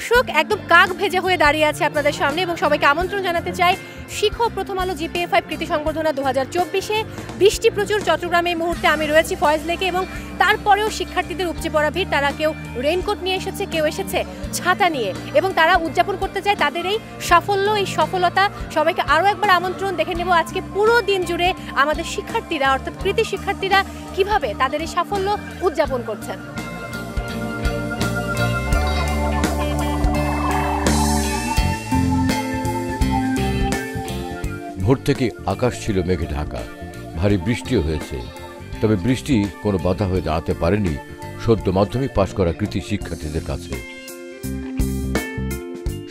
দর্শক একদম কাক ভেজা হয়ে দাঁড়িয়ে আছে আপনাদের সামনে এবং সবাইকে আমন্ত্রণ জানাতে চাই শিখো প্রথম আলো GPA 5 কৃতি সংবর্ধনা 2024-এ। বৃষ্টি প্রচুর চট্টগ্রামে এই মুহূর্তে আমি রয়েছি ফয়েজ লেকে এবং তারপরেও শিক্ষার্থীদের উপচে পড়া ভিড়। তারা কেউ রেইনকোট নিয়ে এসেছে, কেউ এসেছে ছাতা নিয়ে এবং তারা উদযাপন করতে চায় তাদের এই সাফল্য, এই সফলতা। সবাইকে আরও একবার আমন্ত্রণ, দেখে নেব আজকে পুরো দিন জুড়ে আমাদের শিক্ষার্থীরা অর্থাৎ কৃতি শিক্ষার্থীরা কিভাবে তাদের এই সাফল্য উদযাপন করছেন। ভোর থেকে আকাশ ছিল মেঘে ঢাকা, ভারী বৃষ্টিও হয়েছে। তবে বৃষ্টি কোনো বাধা হয়ে দাঁড়াতে পারেনি সদ্য মাধ্যমিক পাশ করা কৃতি শিক্ষার্থীদের কাছে।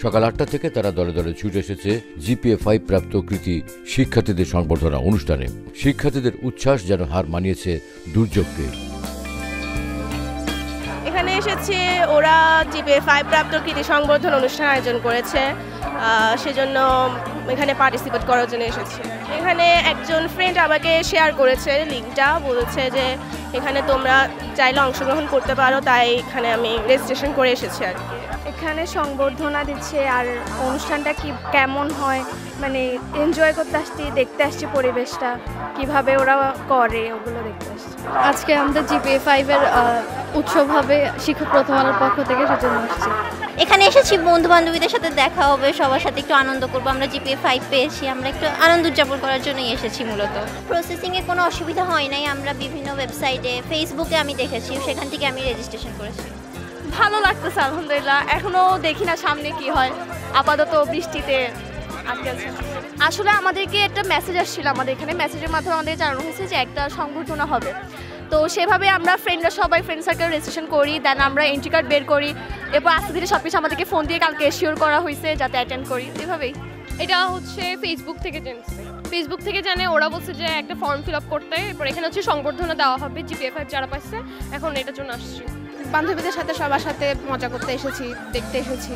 সকাল 8টা থেকে তারা দলে দলে ছুটে এসেছে GPA 5 প্রাপ্ত কৃতি শিক্ষার্থীদের সংবর্ধনা অনুষ্ঠানে। শিক্ষার্থীদের উচ্ছ্বাস যেন হার মানিয়েছে দুর্যোগকে। এখানে এসেছে ওরা GPA 5 প্রাপ্ত কৃতি সংবর্ধনা অনুষ্ঠান আয়োজন করেছে, সেজন্য এখানে পার্টিসিপেট করার জন্য এসেছি। এখানে একজন ফ্রেন্ড আমাকে শেয়ার করেছে লিঙ্কটা, বলেছে যে এখানে তোমরা চাইলে অংশগ্রহণ করতে পারো, তাই এখানে আমি রেজিস্ট্রেশন করে এসেছি আর কি। এখানে সংবর্ধনা দিচ্ছে আর অনুষ্ঠানটা কেমন হয় মানে এনজয় করতে আসছি, দেখতে আসছি পরিবেশটা কিভাবে ওরা করে ওগুলো দেখতে আসছি। আজকে আমাদের GPA 5-এর উৎসব হবে শিক্ষক প্রথম আলোর পক্ষ থেকে, সেজন্য আসছি। এখানে এসেছি বন্ধু বান্ধবীদের সাথে দেখা হবে, সবার সাথে একটু আনন্দ করবো। আমরা GPA 5 পেয়েছি, আমরা একটু আনন্দ উদযাপন করার জন্যই এসেছি মূলত। প্রসেসিংয়ে কোনো অসুবিধা হয় নাই, আমরা বিভিন্ন ওয়েবসাইটে ফেসবুকে আমি দেখেছি, সেখান থেকে আমি রেজিস্ট্রেশন করেছি। ভালো লাগতেছে আলহামদুলিল্লাহ। এখনো দেখি না সামনে কি হয়, আপাতত বৃষ্টিতে আটকে আছে। আসলে আমাদেরকে একটা মেসেজ আসছিল, আমাদের এখানে মেসেজের মাধ্যমে আমাদের জানানো হয়েছে যে একটা সংবর্ধনা হবে, তো সেভাবে আমরা ফ্রেন্ডরা সবাই ফ্রেন্ড সার্কেল রেজিস্ট্রেশন করি, দেন আমরা এন্ট্রি কার্ড বের করি, এরপর আজকে থেকে সব কিছু আমাদেরকে ফোন দিয়ে কালকে শিওর করা হয়েছে যাতে অ্যাটেন্ড করি। এভাবেই এটা হচ্ছে ফেসবুক থেকে জেনেছে, ফেসবুক থেকে জানে, ওরা বলছে যে একটা ফর্ম ফিল আপ করতে, এরপর এখানে হচ্ছে সংবর্ধনা দেওয়া হবে GPA 5 যারা পাচ্ছে, এখন এটার জন্য আসছি। বান্ধবীদের সাথে সবার সাথে মজা করতে এসেছি, দেখতে এসেছি।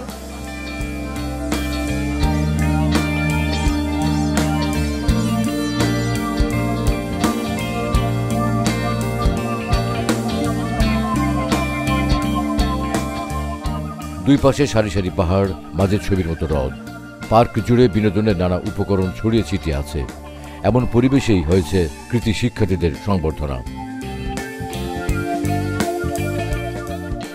দুই পাশে সারি সারি পাহাড়, মাঝে ছবির মতো হ্রদ, পার্ক জুড়ে বিনোদনের নানা উপকরণ ছড়িয়ে ছিটিয়ে আছে। এমন পরিবেশেই হয়েছে কৃতি শিক্ষার্থীদের সংবর্ধনা।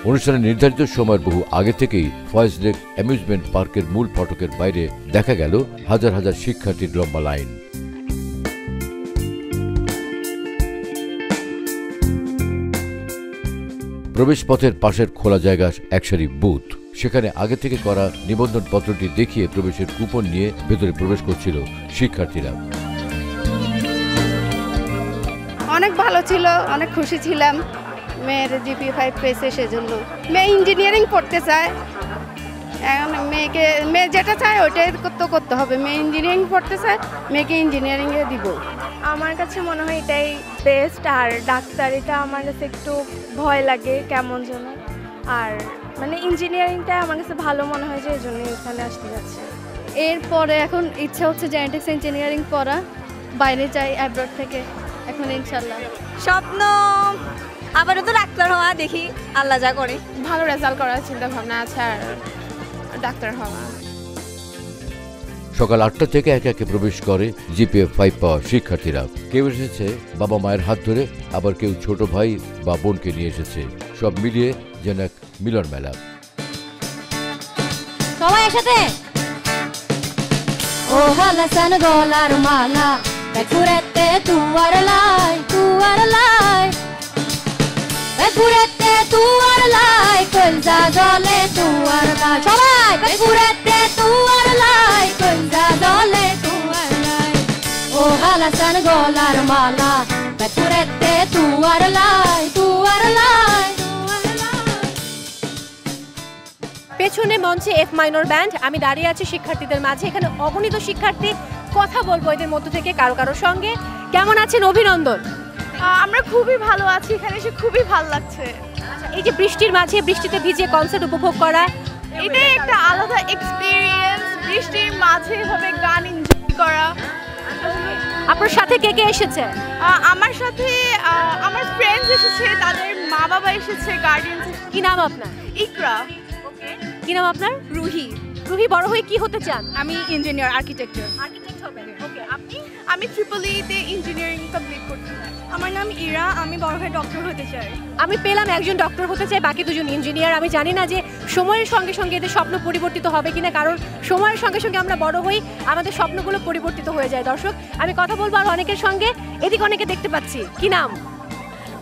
অনুষ্ঠানের নির্ধারিত সময়ের বহু আগে থেকেই ফয়েজ লেক অ্যামিউজমেন্ট পার্কের মূল ফটকের বাইরে দেখা গেল হাজার হাজার শিক্ষার্থীর লম্বা লাইন। প্রবেশপথের পাশের খোলা জায়গা এক সারি বুথ, সেখানে আগে থেকে করা নিবন্ধন পত্রটি দেখিয়ে প্রবেশের কুপন নিয়ে ভেতরে প্রবেশ করছিল শিক্ষার্থীরা। অনেক ভালো ছিল, অনেক খুশি ছিলাম মেয়ের GPA 5 পেয়েছে, সেজন্য। মেয়ে ইঞ্জিনিয়ারিং পড়তে চায়, এখন মেয়ে যেটা চায় ওইটাই তো করতে হবে। মেয়ে ইঞ্জিনিয়ারিং পড়তে চায়, মেয়েকে ইঞ্জিনিয়ারিংয়ে দিব। আমার কাছে মনে হয় এটাই বেস্ট, আর ডাক্তার এটা আমার কাছে একটু ভয় লাগে কেমন যেন, আর মানে ইঞ্জিনিয়ারিংটা আমার কাছে ভালো মনে হয়, যে এই জন্য এখানে আসতে যাচ্ছে। এরপরে এখন ইচ্ছা হচ্ছে জেনেটিক্স ইঞ্জিনিয়ারিং পড়া, বাইরে যাই অ্যাব্রড থেকে, এখন ইনশাল্লাহ। স্বপ্ন আবারও তো ডাক্তার হওয়া, দেখি আল্লাহ যা করে। ভালো রেজাল্ট করার চিন্তা ভাবনা আছে আর ডাক্তার হওয়া। সকাল 8টা থেকে একে একে প্রবেশ করে GPA 5 পাওয়া শিক্ষার্থীরা। কেউ এসেছে বাবা মায়ের হাত ধরে, আবার কেউ ছোট ভাই বা বোনকে নিয়ে এসেছে। সব মিলিয়ে যেন এক মিলন মেলা। সবাই একসাথে ও হালাসান গলার মালা বেকুরেতে তুয়ার লাই বেকুরেতে তুয়ার লাই কলজা জলে তুয়ার লাই, সবাই বেকুরেতে তুয়ার লাই কলজা জলে তুয়ার লাই ও হালাসান গলার মালা বেকুরেতে তুয়ার লাই। পেছনে মঞ্চে F মাইনর ব্যান্ড, আমি দাঁড়িয়ে আছি শিক্ষার্থীদের মাঝে। এখানে অগণিত শিক্ষার্থী, কথা বলবো এদের মধ্য থেকে কারোর সঙ্গে। কেমন আছেন? অভিনন্দন। আমরা খুবই ভালো আছি, এখানে এসে খুবই ভালো লাগছে। এই যে বৃষ্টির মাঝে, বৃষ্টিতে ভিজে কনসার্ট উপভোগ করা, এটাই একটা আলাদা এক্সপিরিয়েন্স, বৃষ্টির মাঝে এভাবে গান এনজয় করা। আপনার সাথে কে কে এসেছে? আমার সাথে আমার ফ্রেন্ডস এসেছে, তাদের মা বাবা এসেছে, গার্ডিয়ান। কি নাম আপনার? ইকরা। কি নাম আপনার? রুহি। রুহি, বড় হয়ে কি হতে চান? আমি ইঞ্জিনিয়ার, আর্কিটেকচার। আর্কিটেক্ট হবেন। ওকে, আপনি? আমি ট্রিপল-ই-তে ইঞ্জিনিয়ারিং কমপ্লিট করতে চাই। আমার নাম ইরা, আমি বড় হয়ে ডক্টর হতে চাই। আমি পেলাম একজন ডক্টর হতে চাই, বাকি দুজন ইঞ্জিনিয়ার। আমি জানি না যে সময়ের সঙ্গে সঙ্গে এদের স্বপ্ন পরিবর্তিত হবে কিনা, কারণ সময়ের সঙ্গে সঙ্গে আমরা বড় হই, আমাদের স্বপ্নগুলো পরিবর্তিত হয়ে যায়। দর্শক, আমি কথা বলবো আর অনেকের সঙ্গে। এদিকে অনেকে দেখতে পাচ্ছি। কি নাম?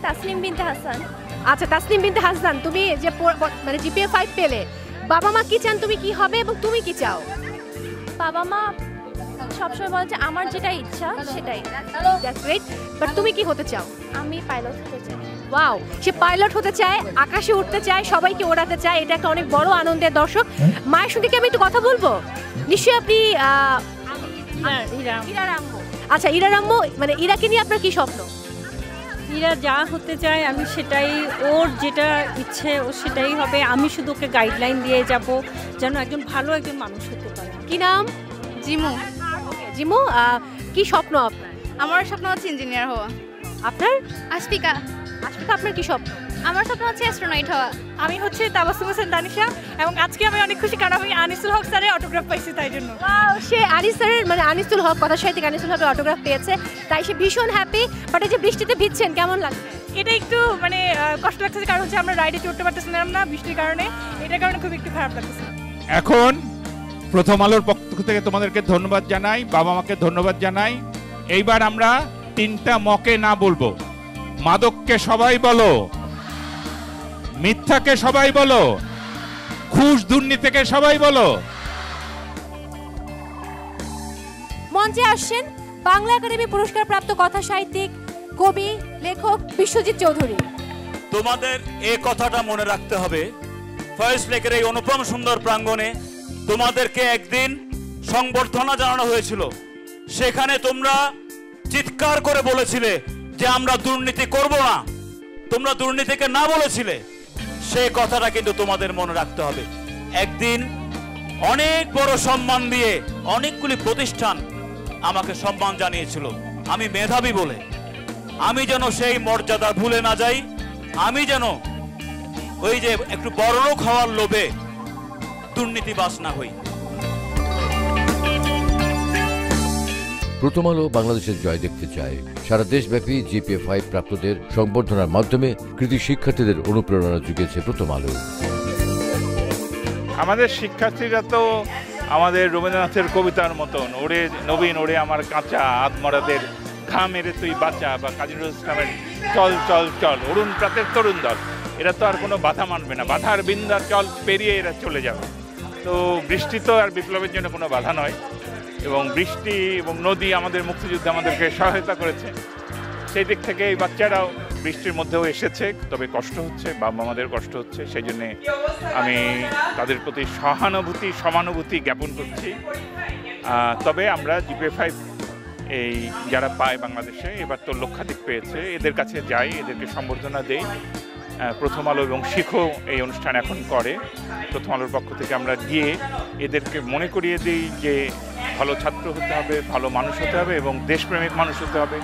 তাসনিম বিনতে হাসান। আচ্ছা, তাসনিম বিনতে হাসান, তুমি যে মানে জিপিএ 5 পেলে, বাবা মা কি চান তুমি কি হবে এবং তুমি কি চাও? বাবা মা সবসময় বলে যে আমার যেটা ইচ্ছা সেটাই। That's great. বাট তুমি কি হতে চাও? আমি পাইলট হতে চাই। ওয়াও, সে পাইলট হতে চায়, আকাশে উঠতে চায়, সবাইকে ওড়াতে চায়। এটা একটা অনেক বড় আনন্দের। দর্শক, মায়ের সঙ্গে কি আমি একটু কথা বলবো? নিশ্চয়ই আপনি ইরার আম্মু। আচ্ছা, ইরার আম্মু, মানে ইরাকে নিয়ে আপনার কি স্বপ্ন? ইরা যা হতে চায় আমি সেটাই, ওর যেটা ইচ্ছে ও সেটাই হবে। আমি শুধু ওকে গাইডলাইন দিয়ে যাব যেন একজন ভালো একজন মানুষ হতে পারে। কি নাম? জিমু। জিমু, কি স্বপ্ন আপনার? আমার স্বপ্ন হচ্ছে ইঞ্জিনিয়ার হওয়া। আপনার? আশফিকা। আজকে আপনার কি স্বপ্ন? আমার স্বপ্ন হচ্ছে অ্যাস্ট্রোনট হওয়া। আমি হচ্ছে তাবাসসুম হোসেন তানিশা, এবং আজকে আমি অনেক খুশি কারণ আমি আনিসুল হক স্যারের অটোগ্রাফ পাইছি, তাই জন্য। সে আনিস স্যারের, মানে আনিসুল হক, কথা সাহিত্যিক আনিসুল হকের অটোগ্রাফ পেয়েছে, তাই সে ভীষণ হ্যাপি। বাট এই যে বৃষ্টিতে ভিজছেন, কেমন লাগছে? এটা একটু মানে কষ্ট লাগছে, কারণ হচ্ছে আমরা রাইডে চড়তে পারতেছিলাম না বৃষ্টির কারণে, এটার কারণে খুব একটু খারাপ লাগছে। এখন প্রথম আলোর পক্ষ থেকে তোমাদেরকে ধন্যবাদ জানাই, বাবা মাকে ধন্যবাদ জানাই। এইবার আমরা 3টা মকে না বলবো। মাদককে সবাই বলো, মিথ্যাকে সবাই বলো, ঘুষ দুর্নীতিকে সবাই বলো। মঞ্চে আসছেন বাংলা একাডেমি পুরস্কার প্রাপ্ত কথা সাহিত্যিক, কবি, লেখক বিশ্বজিৎ চৌধুরী। তোমাদের এই কথাটা মনে রাখতে হবে, ফয়েজ লেকের এই অনুপম সুন্দর প্রাঙ্গণে তোমাদেরকে একদিন সংবর্ধনা জানানো হয়েছিল। সেখানে তোমরা চিৎকার করে বলেছিলে যে আমরা দুর্নীতি করব না, তোমরা দুর্নীতিকে না বলেছিলে। সেই কথাটা কিন্তু তোমাদের মনে রাখতে হবে। একদিন অনেক বড় সম্মান দিয়ে অনেকগুলি প্রতিষ্ঠান আমাকে সম্মান জানিয়েছিল, আমি মেধাবী বলে। আমি যেন সেই মর্যাদা ভুলে না যাই, আমি যেন ওই যে একটু বড়লোক হওয়ার লোভে দুর্নীতিবাজ না হই। প্রথম আলো বাংলাদেশের জয় দেখতে চায়। সারা দেশব্যাপী জিপিএ 5 প্রাপ্তদের সংবর্ধনার মাধ্যমে কৃতি শিক্ষার্থীদের অনুপ্রেরণা জুগিয়েছে প্রথম আলো। আমাদের শিক্ষার্থীরা তো আমাদের রবীন্দ্রনাথের কবিতার মতন, ওরে নবীন ওরে আমার কাঁচা আত্মরাদের ঘা মেরে তুই বাঁচা, বা কাজী নজরুল ইসলামের চল চল চল, অরুণ প্রাতের তরুণ দল। এরা তো আর কোনো বাধা মানবে না, বাধার বিন্ধ্যাচল পেরিয়ে এরা চলে যাবে। তো বৃষ্টি তো আর বিপ্লবের জন্য কোনো বাধা নয়, এবং বৃষ্টি এবং নদী আমাদের মুক্তিযুদ্ধে আমাদেরকে সহায়তা করেছে। সেই দিক থেকে এই বাচ্চারাও বৃষ্টির মধ্যেও এসেছে, তবে কষ্ট হচ্ছে, বাবা মাদের কষ্ট হচ্ছে। সেই জন্যে আমি তাদের প্রতি সহানুভূতি সমানুভূতি জ্ঞাপন করছি। তবে আমরা জিপিএ 5 এই যারা পায় বাংলাদেশে, এবার তো লক্ষাধিক পেয়েছে, এদের কাছে যাই, এদেরকে সম্বর্ধনা দেই। প্রথম আলো এবং শিখো এই অনুষ্ঠান এখন করে। প্রথম আলোর পক্ষ থেকে আমরা গিয়ে এদেরকে মনে করিয়ে দিই যে ভালো ছাত্র হতে হবে, ভালো মানুষ হতে হবে এবং দেশপ্রেমিক মানুষ হতে হবে।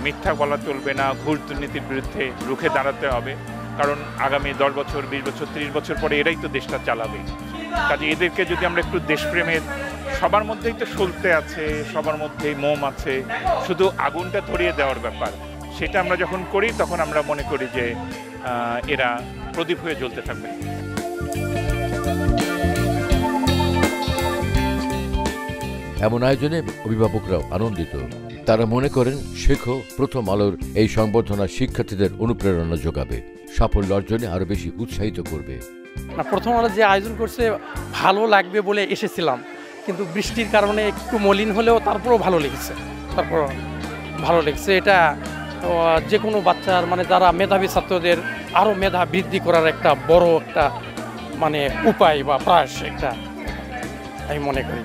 মিথ্যা বলা চলবে না, ঘুষ দুর্নীতির বিরুদ্ধে রুখে দাঁড়াতে হবে, কারণ আগামী 10 বছর 20 বছর 30 বছর পরে এরাই তো দেশটা চালাবে। কাজে এদেরকে যদি আমরা একটু দেশপ্রেমের, সবার মধ্যেই তো সলতে আছে, সবার মধ্যেই মোম আছে, শুধু আগুনটা ধরিয়ে দেওয়ার ব্যাপার, সেটা আমরা যখন করি তখন আমরা মনে করি যে এরা প্রদীপ হয়ে জ্বলতে থাকবে। এমন আয়োজনে অভিভাবকরাও আনন্দিত। তারা মনে করেন শেখো প্রথম আলোর এই সংবর্ধনা শিক্ষার্থীদের অনুপ্রেরণা যোগাবে, সাফল্য অর্জনে আরো বেশি উৎসাহিত করবে। প্রথম আলো যে আয়োজন করছে ভালো লাগবে বলে এসেছিলাম, কিন্তু বৃষ্টির কারণে একটু মলিন হলেও তারপরেও ভালো লেগেছে। এটা যে কোনো বাচ্চার, মানে যারা মেধাবী ছাত্রদের আরও মেধা বৃদ্ধি করার একটা বড় একটা মানে উপায় বা প্রয়াস একটা আমি মনে করি।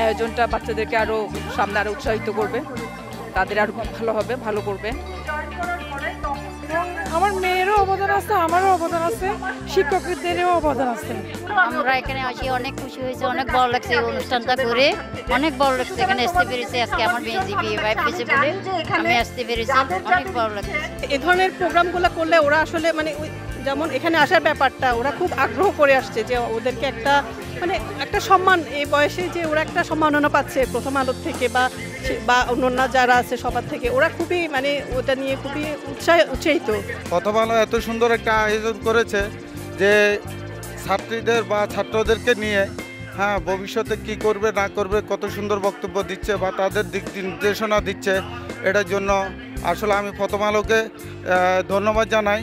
আয়োজনটা বাচ্চাদেরকে আরও সামনে আরও উৎসাহিত করবে, তাদের আরও ভালো হবে, ভালো করবে। আমার মেয়েরও অবদান আছে, আমারও অবদান আছে, শিক্ষকদেরও অবদান আছে। আমরা এখানে আসি অনেক খুশি হয়েছে, অনেক ভালো লাগছে এই অনুষ্ঠানটা করে, অনেক ভালো লাগছে এখানে আসতে পেরেছি। আজকে আমার মেয়ে জিপিএ 5 পেয়েছে বলে আমি আসতে পেরেছি, অনেক ভালো লাগছে। এই ধরনের প্রোগ্রামগুলো করলে ওরা আসলে মানে যেমন এখানে আসার ব্যাপারটা ওরা খুব আগ্রহ করে আসছে যে ওদেরকে একটা মানে একটা সম্মান এই বয়সে যে ওরা একটা সম্মাননা পাচ্ছে প্রথম আলোর থেকে বা অন্যান্য যারা আছে সবার থেকে, ওরা খুবই মানে ওটা নিয়ে খুবই উৎসাহিত। প্রথম আলো এত সুন্দর একটা আয়োজন করেছে যে ছাত্রীদের বা ছাত্রদেরকে নিয়ে ভবিষ্যতে কি করবে না করবে কত সুন্দর বক্তব্য দিচ্ছে বা তাদের দিক নির্দেশনা দিচ্ছে, এটার জন্য আসলে আমি প্রথম আলোকে ধন্যবাদ জানাই।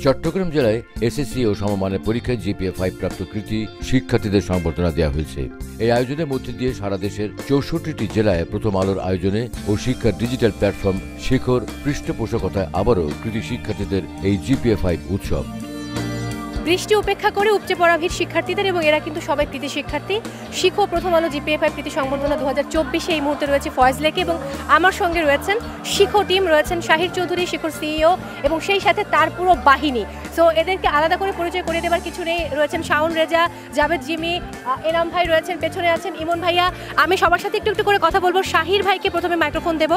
চট্টগ্রাম জেলায় এসএসসি ও সমমানের পরীক্ষায় জিপিএ 5 প্রাপ্ত কৃতী শিক্ষার্থীদের সংবর্ধনা দেওয়া হয়েছে। এই আয়োজনের মধ্যে দিয়ে সারা দেশের 64টি জেলায় প্রথম আলোর আয়োজনে ও শিক্ষার ডিজিটাল প্ল্যাটফর্ম শেখর পৃষ্ঠপোষকতায় আবারও কৃতী শিক্ষার্থীদের এই জিপিএ 5 উৎসব। বৃষ্টি উপেক্ষা করে উপচে পড়া ভিড় শিক্ষার্থীদের, এবং এরা কিন্তু সবাই কৃতী শিক্ষার্থী। শিখো প্রথম আলো জিপিএ 5 কৃতী সংবর্ধনা 2024 এই মুহূর্তে রয়েছে ফয়েজ লেকে, এবং আমার সঙ্গে রয়েছেন শিখো টিম, রয়েছেন শাহির চৌধুরী শিখোর সিইও, এবং সেই সাথে তার পুরো বাহিনী। সো এদেরকে আলাদা করে পরিচয় করে দেওয়ার কিছু নেই। রয়েছেন শাওন রেজা, জাভেদ জিমি, এনাম ভাই রয়েছেন, পেছনে আছেন ইমন ভাইয়া। আমি সবার সাথে একটু করে কথা বলবো। শাহির ভাইকে প্রথমে মাইক্রোফোন দেব।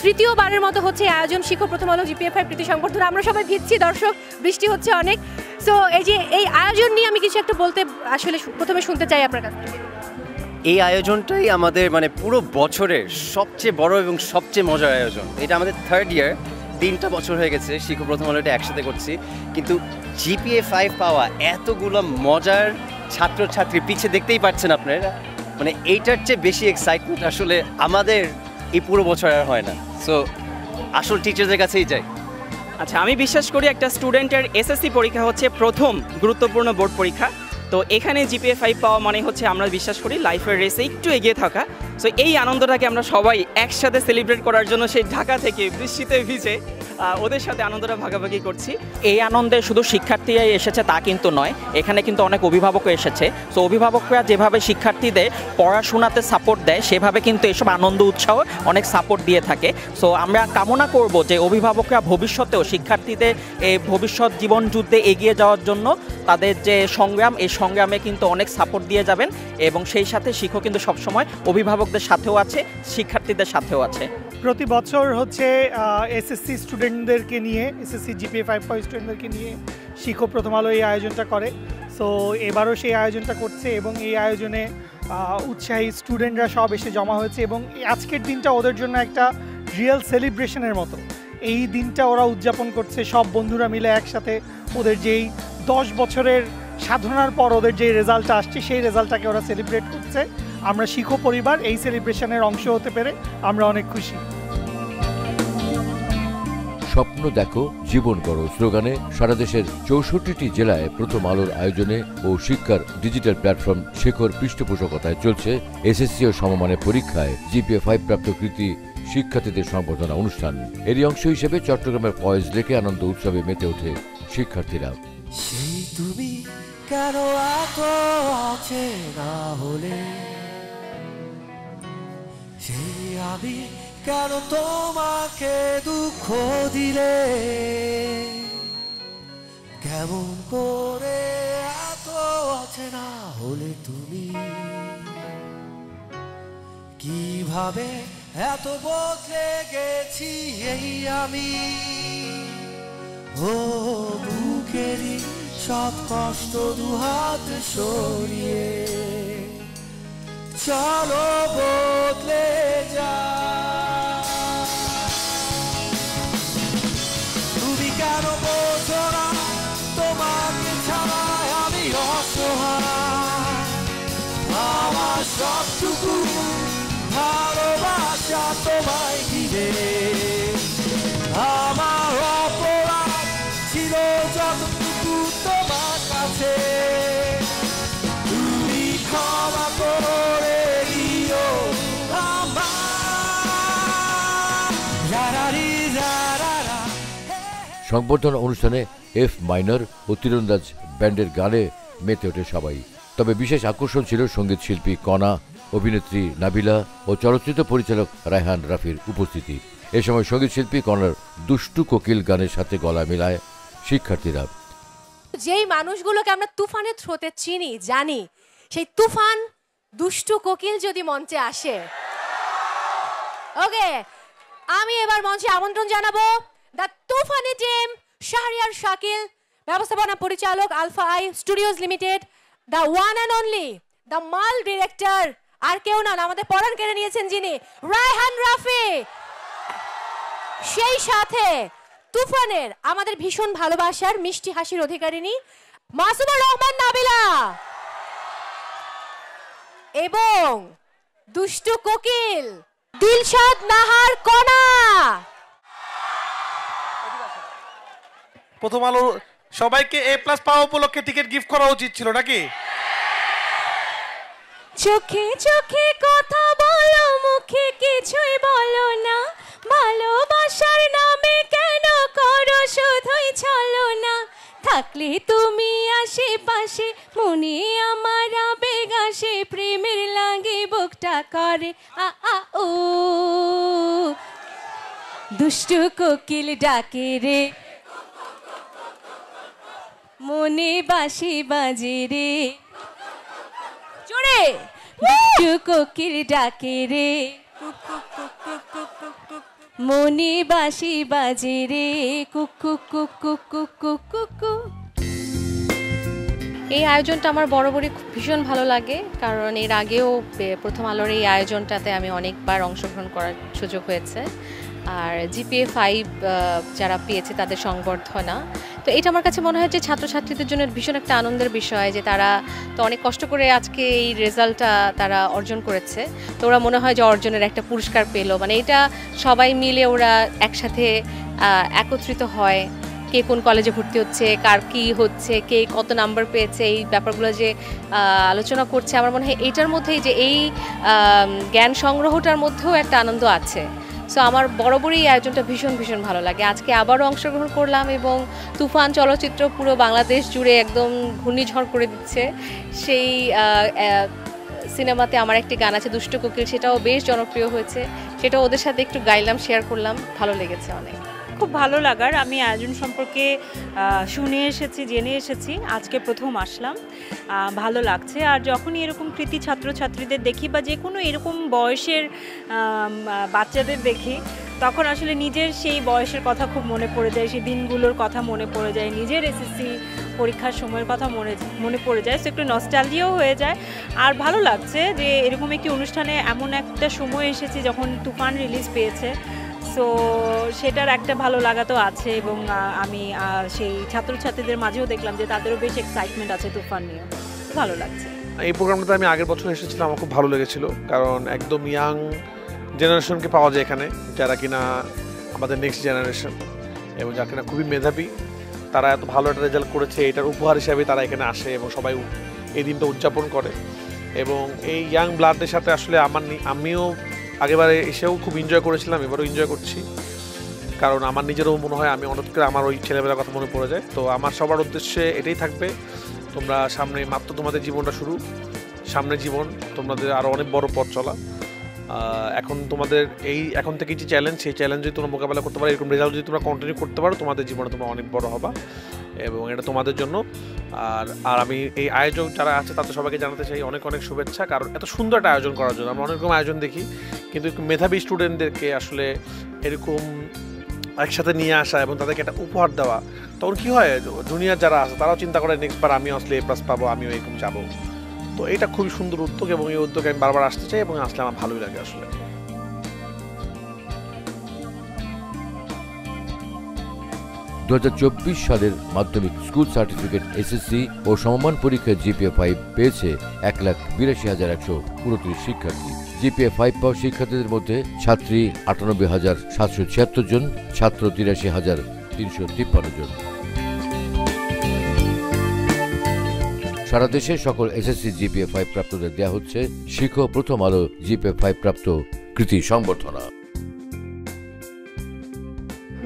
তৃতীয়বারের মতো হচ্ছে আয়োজন শিখো প্রথম আলো জিপিএ 5 কৃতী সংবর্ধনা। আমরা সবাই ভিজছি দর্শক, বৃষ্টি হচ্ছে অনেক। সো এই যে এই আয়োজন নিয়ে আমি কিছু একটা বলতে আসলে প্রথমে শুনতে চাই আপনার কাছ থেকে। এই আয়োজনটাই আমাদের মানে পুরো বছরের সবচেয়ে বড় এবং সবচেয়ে মজার আয়োজন। এটা আমাদের 3rd ইয়ার, 3টা বছর হয়ে গেছে শিখো প্রথম আলো এটা একসাথে করছি, কিন্তু জিপিএ 5 পাওয়া এতগুলো মজার ছাত্রছাত্রী পিছে দেখতেই পাচ্ছেন আপনারা, মানে এইটার চেয়ে বেশি এক্সাইটমেন্ট আসলে আমাদের এই পুরো বছর আর হয় না। সো আসল টিচারদের কাছেই যাই। আচ্ছা, আমি বিশ্বাস করি একটা স্টুডেন্টের এসএসসি পরীক্ষা হচ্ছে প্রথম গুরুত্বপূর্ণ বোর্ড পরীক্ষা। তো এখানে জিপিএ 5 পাওয়া মানে হচ্ছে আমরা বিশ্বাস করি লাইফের রেসে একটু এগিয়ে থাকা। সো এই আনন্দটাকে আমরা সবাই একসাথে সেলিব্রেট করার জন্য সেই ঢাকা থেকে বৃষ্টিতে ভিজে ওদের সাথে আনন্দটা ভাগাভাগি করছি। এই আনন্দে শুধু শিক্ষার্থীরাই এসেছে তা কিন্তু নয়, এখানে কিন্তু অনেক অভিভাবকও এসেছে। সো অভিভাবকরা যেভাবে শিক্ষার্থীদের পড়াশোনাতে সাপোর্ট দেয় সেভাবে কিন্তু এসব আনন্দ উৎসাহ অনেক সাপোর্ট দিয়ে থাকে। সো আমরা কামনা করব যে অভিভাবকরা ভবিষ্যতেও শিক্ষার্থীদের এই ভবিষ্যৎ জীবন যুদ্ধে এগিয়ে যাওয়ার জন্য তাদের যে সংগ্রাম, এই সংগ্রামে কিন্তু অনেক সাপোর্ট দিয়ে যাবেন, এবং সেই সাথে শিক্ষক কিন্তু সবসময় অভিভাবকদের সাথেও আছে, শিক্ষার্থীদের সাথেও আছে। প্রতি বছর হচ্ছে এসএসসি স্টুডেন্টদেরকে নিয়ে, এসএসসি জিপিএ 5 পাওয়া স্টুডেন্টদেরকে নিয়ে শিখো প্রথম আলো এই আয়োজনটা করে। সো এবারও সেই আয়োজনটা করছে, এবং এই আয়োজনে উৎসাহী স্টুডেন্টরা সব এসে জমা হয়েছে, এবং আজকের দিনটা ওদের জন্য একটা রিয়েল সেলিব্রেশনের মতো। এই দিনটা ওরা উদযাপন করছে সব বন্ধুরা মিলে একসাথে। ওদের যেই 10 বছরের সাধনার পর ওদের যে রেজাল্টটা আসছে সেই রেজাল্টটাকে ওরা সেলিব্রেট করছে। আমরা শিখো পরিবার এই সেলিব্রেশনের অংশ হতে পেরে আমরা অনেক খুশি। স্বপ্ন দেখো জীবন করো স্লোগানে সারা দেশের 64টি জেলায় প্রথম আলোর আয়োজনে ও শিক্ষার ডিজিটাল প্ল্যাটফর্ম শেখর পৃষ্ঠপোষকতায় চলছে এসএসসি ও সমমানের পরীক্ষায় জিপিএ 5 প্রাপ্ত কৃতী শিক্ষার্থীদের সংবর্ধনা অনুষ্ঠান। এরই অংশ হিসেবে চট্টগ্রামের ফয়েজ লেকে আনন্দ উৎসবে মেতে ওঠে শিক্ষার্থীরা। সেই তুমি কেন এত অচেনা হলে, সেই আমি কেন তোমাকে দুঃখ দিলে, কেমন করে এত অচেনা হলে তুমি, কিভাবে এত বদলে গেছি এই আমি। ও বুকেরই সব কষ্ট দুহাত সরিয়ে চলো বদলে যা। তুমি কেন বোঝো না তোমাকে ছাড়া আমি অসহায়, আমার সবটুকু ভালোবাসা তোমায় ঘিরে, আমার অপরাধ ছিল যতটুকু তোমার কাছে, তুমি ক্ষমা করে দিও সংবর্ধনা অনুষ্ঠানে এফ মাইনর ও তীরন্দাজ ব্যান্ডের গানে মেতে ওঠে সবাই। তবে বিশেষ আকর্ষণ ছিল সঙ্গীত শিল্পী কণা, অভিনেত্রী নাবিলা ও চলচ্চিত্র পরিচালক রায়হান রাফির উপস্থিতি। এ সময় সঙ্গীত শিল্পী কণার দুষ্টু কোকিল গানের সাথে গলা মেলায় শিক্ষার্থীরা। যেই মানুষগুলোকে আমরা তুফানের থ্রোতে চিনি জানি, সেই তুফান দুষ্টু কোকিল যদি মঞ্চে আসে, ওকে আমি এবার মঞ্চে আমন্ত্রণ জানাবো দ্য তুফানি টিম, শাহরিয়ার শাকিল, ব্যবস্থাপনা পরিচালক Alpha I Studios Limited, the one and only, the মাল ডিরেক্টর, আর কেউ না, আমাদের পরাণ কেড়ে নিয়েছেন যিনি, রায়হান রাফি। সেই সাথে তুফানের আমাদের ভীষণ ভালোবাসার মিষ্টি হাসির অধিকারিণী মাসুমা রহমান নাবিলা এবং দুষ্টু কোকিল দিলশাদ নাহার কণা। প্রথম আলো সবাইকে A+ পাওয়া উপলক্ষে টিকিট গিফট করা উচিত ছিল নাকি? চোখে চোখে কথা বলো, মুখে কিছুই বলো না, ভালোবাসার নামে কেন করো শুধুই ছলনা, থাকলে তুমি আশেপাশে মনে আমার আবেগ আসে, প্রেমের লাগে বুকটা করে আ আ ও, দুষ্টু কোকিল ডাকে রে, মনে বাঁশি বাজে রে, জোরে দুষ্টু কোকিল ডাকে রে, মনে বাঁশি বাজে রে, কুকু কুকু কুকু কুকু। এই আয়োজনটা আমার বরাবরই ভীষণ ভালো লাগে, কারণ এর আগেও প্রথম আলোর এই আয়োজনটাতে আমি অনেকবার অংশগ্রহণ করার সুযোগ হয়েছে। আর GPA 5 যারা পেয়েছে তাদের সংবর্ধনা, তো এটা আমার কাছে মনে হয় যে ছাত্রছাত্রীদের জন্য ভীষণ একটা আনন্দের বিষয়, যে তারা তো অনেক কষ্ট করে আজকে এই রেজাল্টটা তারা অর্জন করেছে, তো ওরা মনে হয় যে অর্জনের একটা পুরস্কার পেলো, মানে এটা সবাই মিলে ওরা একসাথে একত্রিত হয়, কে কোন কলেজে ভর্তি হচ্ছে, কার কী হচ্ছে, কে কত নাম্বার পেয়েছে, এই ব্যাপারগুলো যে আলোচনা করছে, আমার মনে হয় এইটার মধ্যেই যে এই জ্ঞান সংগ্রহটার মধ্যেও একটা আনন্দ আছে। সো আমার বরাবরই এই আয়োজনটা ভীষণ ভীষণ ভালো লাগে। আজকে আবারও অংশগ্রহণ করলাম এবং তুফান চলচ্চিত্র পুরো বাংলাদেশ জুড়ে একদম ঘূর্ণিঝড় করে দিচ্ছে। সেই সিনেমাতে আমার একটি গান আছে দুষ্টু কোকিল, সেটাও বেশ জনপ্রিয় হয়েছে, সেটাও ওদের সাথে একটু গাইলাম, শেয়ার করলাম, ভালো লেগেছে অনেক। খুব ভালো লাগার, আমি আয়োজন সম্পর্কে শুনে এসেছি, জেনে এসেছি, আজকে প্রথম আসলাম, ভালো লাগছে। আর যখনই এরকম কৃতি ছাত্রছাত্রীদের দেখি বা যে কোনো এরকম বয়সের বাচ্চাদের দেখি, তখন আসলে নিজের সেই বয়সের কথা খুব মনে পড়ে যায়, সেই দিনগুলোর কথা মনে পড়ে যায়, নিজের এসএসসি পরীক্ষার সময়ের কথা মনে পড়ে যায়, সো একটু নস্টালজিয়াও হয়ে যায়। আর ভালো লাগছে যে এরকম একটি অনুষ্ঠানে এমন একটা সময় এসেছে যখন তুফান রিলিজ পেয়েছে, সো সেটার একটা ভালো লাগা তো আছে। এবং আমি সেই ছাত্রছাত্রীদের মাঝেও দেখলাম যে তাদেরও বেশ এক্সাইটমেন্ট আছে তুফান নিয়ে, ভালো লাগছে। এই প্রোগ্রামটাতে আমি আগের বছর এসেছিলাম, আমার খুব ভালো লেগেছিল, কারণ একদম ইয়াং জেনারেশনকে পাওয়া যায় এখানে, যারা কিনা আমাদের নেক্সট জেনারেশন এবং যারা কিনা খুবই মেধাবী, তারা এত ভালো একটা রেজাল্ট করেছে, এটার উপহার হিসাবে তারা এখানে আসে এবং সবাই এই দিনটা উদযাপন করে। এবং এই ইয়াং ব্লাডের সাথে আসলে আমিও আগেবারে এসেও খুব এনজয় করেছিলাম, এবারও এনজয় করছি, কারণ আমার নিজেরও মনে হয় আমি অনেক করে আমার ওই ছেলেবেলার কথা মনে পড়ে যায়। তো আমার সবার উদ্দেশ্যে এটাই থাকবে, তোমরা সামনে মাত্র তোমাদের জীবনটা শুরু, সামনে জীবন তোমাদের আরও অনেক বড় পথ চলা। এখন তোমাদের এখন থেকে যে চ্যালেঞ্জ, সেই চ্যালেঞ্জ যদি তোমরা মোকাবেলা করতে পারো, এরকম রেজাল্ট যদি তোমরা কন্টিনিউ করতে পারো, তোমাদের জীবনে তোমরা অনেক বড় হবা এবং এটা তোমাদের জন্য। আর আমি এই আয়োজক যারা আছে তাদের সবাইকে জানাতে চাই অনেক অনেক শুভেচ্ছা, কারণ এত সুন্দর একটা আয়োজন করার জন্য। আমরা অনেক রকম আয়োজন দেখি, কিন্তু মেধাবী স্টুডেন্টদেরকে আসলে এরকম একসাথে নিয়ে আসা এবং তাদেরকে একটা উপহার দেওয়া, তখন কী হয়, জুনিয়র যারা আছে তারাও চিন্তা করে নেক্সট বার আমিও আসলে A+ পাবো, আমিও এরকম যাবো। তো এটা খুবই সুন্দর উদ্যোগ এবং এই উদ্যোগে আমি বারবার আসতে চাই এবং আসলে আমার ভালোই লাগে আসলে। 2024 সালের মাধ্যমিক স্কুল সার্টিফিকেট এসএসসি ও সমমান পরীক্ষায় GPA 5 পেয়েছে 1,82,129 শিক্ষার্থী। GPA 5 পাওয়া শিক্ষার্থীদের মধ্যে ছাত্রী 98,776 জন, ছাত্র 83,353 জন। সারা দেশে সকল এসএসসি GPA 5 প্রাপ্তদের দেওয়া হচ্ছে শিখো প্রথম আলো GPA 5 প্রাপ্ত কৃতি সংবর্ধনা।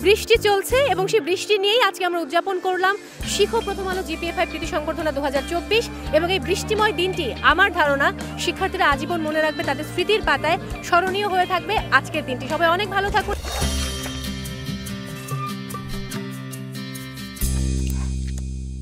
বৃষ্টি চলছে এবং সেই বৃষ্টি নিয়েই আজকে আমরা উদযাপন করলাম শিখো প্রথম আলো GPA 5 কৃতি সংবর্ধনা 2024 এবং এই বৃষ্টিময় দিনটি আমার ধারণা শিক্ষার্থীরা আজীবন মনে রাখবে, তাদের স্মৃতির পাতায় স্মরণীয় হয়ে থাকবে আজকের দিনটি। সবাই অনেক ভালো থাকুন।